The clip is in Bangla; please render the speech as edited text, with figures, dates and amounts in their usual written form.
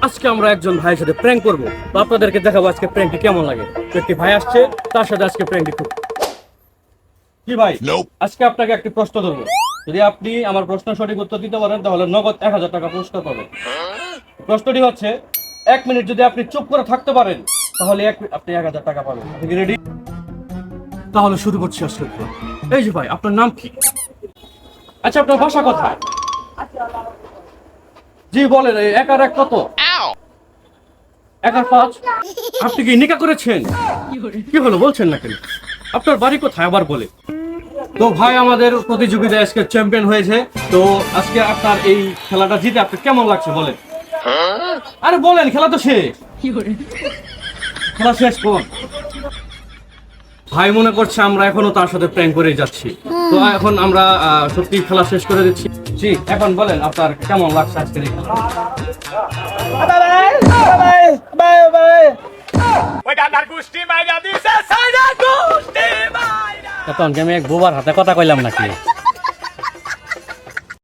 আজকে আমরা একজন ভাইয়ের সাথে প্র্যাঙ্ক করব। তো আপনাদেরকে দেখাবো আজকে প্র্যাঙ্কটি কেমন লাগে। তো একটি ভাই আসছে, তার সাথে আজকে প্র্যাঙ্কটি করব। জি ভাই, আজকে আপনাকে একটি প্রশ্ন ধরবো। যদি আপনি আমার প্রশ্ন সঠিক উত্তর দিতে পারেন তাহলে নগদ 1000 টাকা পুরস্কার পাবেন। প্রশ্নটি হচ্ছে, 1 মিনিট যদি আপনি চুপ করে থাকতে পারেন তাহলে আপনি 1000 টাকা পাবেন। আপনি কি রেডি? তাহলে শুরু করছি আজকে। এই যে ভাই, আপনার নাম কি? আচ্ছা, আপনার ভাষা কোথায়? জি বলেন, এই 1 আর 1 কত? 1 আর 5? আপনি কি নিকা করেছেন? কি হলো বলছেন না কেন? আপনার বাড়ি কোথায় আবার বলে? তো ভাই, আমাদের প্রতিযোগিতায় আজকে চ্যাম্পিয়ন হয়েছে। তো আজকে আপনার এই খেলাটা জিতে আপনার কেমন লাগছে বলেন? আরে বলেন, খেলা তো শেষ। খেলা শেষ কোন? ভাই মনে করছে আমরা এখনো তার সাথে প্র্যাঙ্ক করে যাচ্ছি। তো এখন আমরা সত্যি খেলা শেষ করে দিচ্ছি। জি, এখন বলেন আপনার কেমন লাগছে আজকের এই খেলা? তখন আমি এক বুবার হাতে কথা কইলাম নাকি?